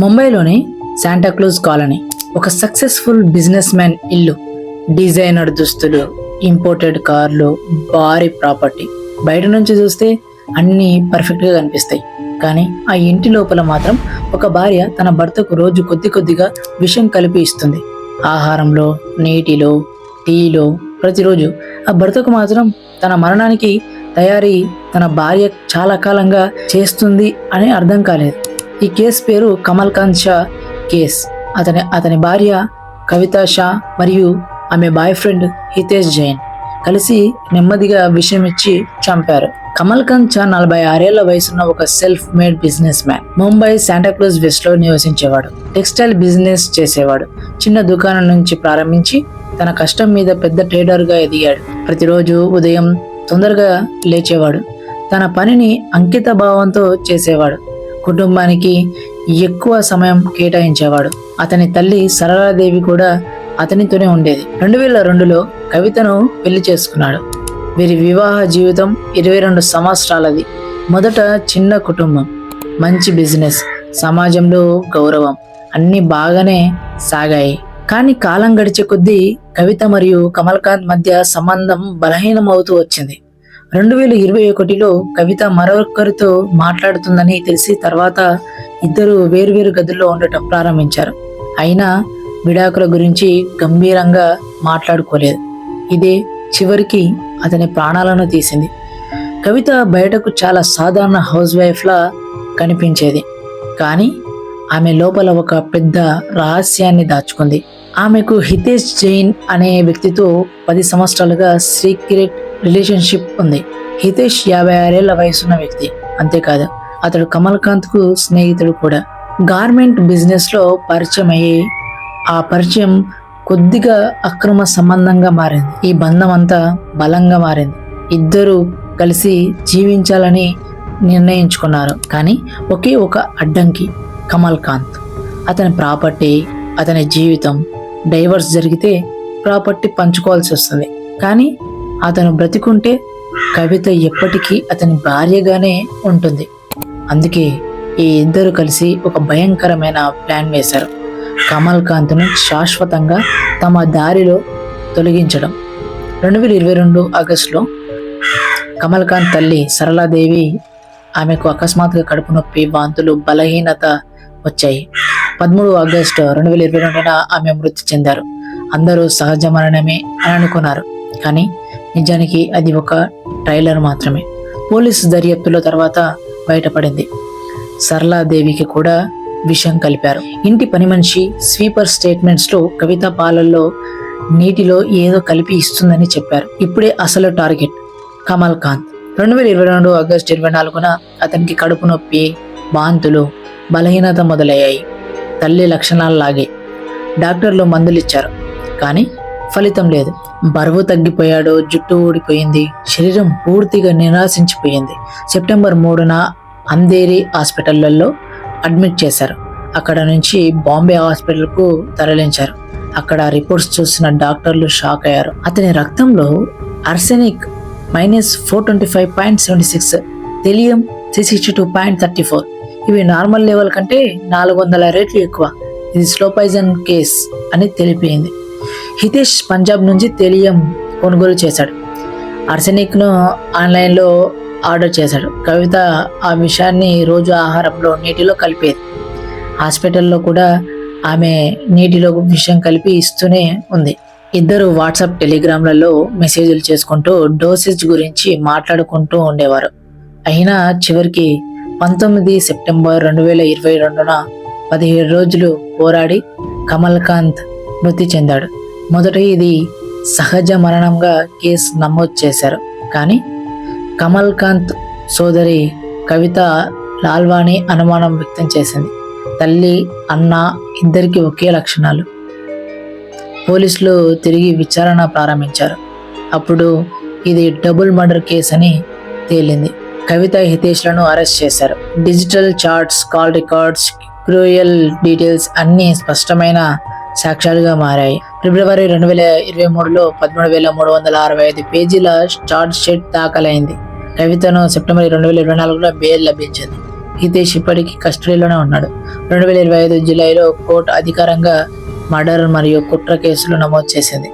ముంబైలోని శాంటాక్లూజ్ కాలనీ ఒక successful business man ఇల్లు. డిజైనర్ దుస్తులు, ఇంపోర్టెడ్ కార్లు, భారీ ప్రాపర్టీ. బయట నుంచి చూస్తే అన్నీ పర్ఫెక్ట్గా కనిపిస్తాయి. కానీ ఆ ఇంటి లోపల మాత్రం ఒక భార్య తన భర్తకు రోజు కొద్ది కొద్దిగా విషం కలిపి ఇస్తుంది. ఆహారంలో, నీటిలో, టీలో. ప్రతిరోజు ఆ భర్తకు మాత్రం తన మరణానికి తయారీ తన భార్య చాలా కాలంగా చేస్తుంది అని అర్థం కాలేదు. ఈ కేసు పేరు కమల్ కాంత్ షా కేస్. అతని భార్య కవితా షా మరియు ఆమె బాయ్ ఫ్రెండ్ హితేష్ జైన్ కలిసి నెమ్మదిగా విషయం ఇచ్చి చంపారు. కమల్ కాంత్ షా 46 ఏళ్ల వయసున్న ఒక self made businessman. Mumbai Santacruz west లో నివసించేవాడు. టెక్స్టైల్ బిజినెస్ చేసేవాడు. చిన్న దుకాణం నుంచి ప్రారంభించి తన కష్టం మీద పెద్ద ట్రేడర్ గా ఎదిగాడు. ప్రతిరోజు ఉదయం తొందరగా లేచేవాడు. తన పనిని అంకిత భావంతో చేసేవాడు. కుటుంబానికి ఎక్కువ సమయం కేటాయించేవాడు. అతని తల్లి సరళాదేవి కూడా అతనితోనే ఉండేది. 2002లో కవితను పెళ్లి చేసుకున్నాడు. వీరి వివాహ జీవితం 22 సంవత్సరాలది. మొదట చిన్న కుటుంబం, మంచి బిజినెస్, సమాజంలో గౌరవం అన్నీ బాగానే సాగాయి. కానీ కాలం గడిచే కొద్దీ కవిత మరియు కమల్ కాంత్ మధ్య సంబంధం బలహీనమవుతూ వచ్చింది. 2021లో కవిత మరొకరితో మాట్లాడుతుందని తెలిసి తర్వాత ఇద్దరు వేర్వేరు గదుల్లో ఉండటం ప్రారంభించారు. అయినా విడాకుల గురించి గంభీరంగా మాట్లాడుకోలేదు. ఇదే చివరికి అతని ప్రాణాలను తీసింది. కవిత బయటకు చాలా సాధారణ హౌస్ వైఫ్ లా కనిపించేది. కానీ ఆమె లోపల ఒక పెద్ద రహస్యాన్ని దాచుకుంది. ఆమెకు హితేష్ జైన్ అనే వ్యక్తితో 10 సంవత్సరాలుగా సీక్రెట్ రిలేషన్షిప్ ఉంది. హితేష్ 56 ఏళ్ల వయసున్న వ్యక్తి. అంతేకాదు, అతడు కమల్ కాంత్ కు స్నేహితుడు కూడా. గార్మెంట్ బిజినెస్ లో పరిచయం అయ్యి ఆ పరిచయం కొద్దిగా అక్రమ సంబంధంగా మారింది. ఈ బంధం అంతా బలంగా మారింది. ఇద్దరు కలిసి జీవించాలని నిర్ణయించుకున్నారు. కానీ ఒకే ఒక అడ్డంకి, కమల్ కాంత్. అతని ప్రాపర్టీ, అతని జీవితం. డైవర్స్ జరిగితే ప్రాపర్టీ పంచుకోవాల్సి వస్తుంది. కానీ అతను బ్రతికుంటే కవిత ఎప్పటికీ అతని భార్యగానే ఉంటుంది. అందుకే ఈ ఇద్దరు కలిసి ఒక భయంకరమైన ప్లాన్ వేశారు. కమల్ కాంత్ను శాశ్వతంగా తమ దారిలో తొలగించడం. 2022 ఆగస్టులో కమల్ కాంత్ తల్లి సరళాదేవి ఆమెకు అకస్మాత్తుగా కడుపు నొప్పి, వాంతులు, బలహీనత వచ్చాయి. 13 ఆగస్టు 2022న ఆమె మృతి చెందారు. అందరూ సహజ మరణమే అని అనుకున్నారు. కానీ నిజానికి అది ఒక ట్రైలర్ మాత్రమే. పోలీసు దర్యాప్తుల తర్వాత బయటపడింది. సరళాదేవికి కూడా విషం కలిపారు. ఇంటి పని మనిషి స్వీపర్ స్టేట్మెంట్స్ లో కవిత పాలల్లో, నీటిలో ఏదో కలిపి ఇస్తుందని చెప్పారు. ఇప్పుడే అసలు టార్గెట్ కమల్ కాంత్. 2022 ఆగస్టు 24న అతనికి కడుపు నొప్పి, వాంతులు, బలహీనత మొదలయ్యాయి. తల్లి లక్షణాలు లాగే. డాక్టర్లు మందులు ఇచ్చారు. కానీ ఫలితం లేదు. బరువు తగ్గిపోయాడు, జుట్టు ఊడిపోయింది, శరీరం పూర్తిగా నిరాశించిపోయింది. సెప్టెంబర్ 3న అంధేరి హాస్పిటల్లో అడ్మిట్ చేశారు. అక్కడ నుంచి బాంబే హాస్పిటల్కు తరలించారు. అక్కడ రిపోర్ట్స్ చూసిన డాక్టర్లు షాక్ అయ్యారు. అతని రక్తంలో ఆర్సెనిక్ -425.76, తెలియం 362.34. ఇవి నార్మల్ లెవెల్ కంటే 400 రెట్లు ఎక్కువ. ఇది స్లో పాయిజన్ కేస్ అని తెలిపింది. హితేష్ పంజాబ్ నుంచి తెలియం కొనుగోలు చేశాడు. ఆర్సెనిక్ను ఆన్లైన్లో ఆర్డర్ చేశాడు. కవిత ఆ విషయాన్ని రోజు ఆహారంలో, నీటిలో కలిపేది. హాస్పిటల్లో కూడా ఆమె నీటిలో విషయం కలిపి ఇస్తూనే ఉంది. ఇద్దరు వాట్సాప్, టెలిగ్రామ్లలో మెసేజ్లు చేసుకుంటూ డోసేజ్ గురించి మాట్లాడుకుంటూ ఉండేవారు. అయినా చివరికి 19 సెప్టెంబర్ 2022న 17 రోజులు పోరాడి కమల్ కాంత్ మృతి చెందాడు. మొదట ఇది సహజ మరణంగా కేసు నమోదు చేశారు. కానీ కమల్ కాంత్ సోదరి కవిత లాల్వాణి అనుమానం వ్యక్తం చేసింది. తల్లి, అన్న ఇద్దరికి ఒకే లక్షణాలు. పోలీసులు తిరిగి విచారణ ప్రారంభించారు. అప్పుడు ఇది డబుల్ మర్డర్ కేసు అని తేలింది. కవిత, హితేష్లను అరెస్ట్ చేశారు. Digital charts, call records, cruel details అన్నీ స్పష్టమైన సాక్ష్యాలుగా మారాయి. ఫిబ్రవరి 2023లో 13,365 పేజీల చార్జ్ షీట్ దాఖలైంది. కవితను సెప్టెంబర్ 2024లో బెయిల్ లభించింది. హితేష్ ఇప్పటికీ కస్టడీలోనే ఉన్నాడు. 2025 జూలైలో కోర్టు అధికారంగా మర్డర్ మరియు కుట్ర కేసులు నమోదు చేసింది.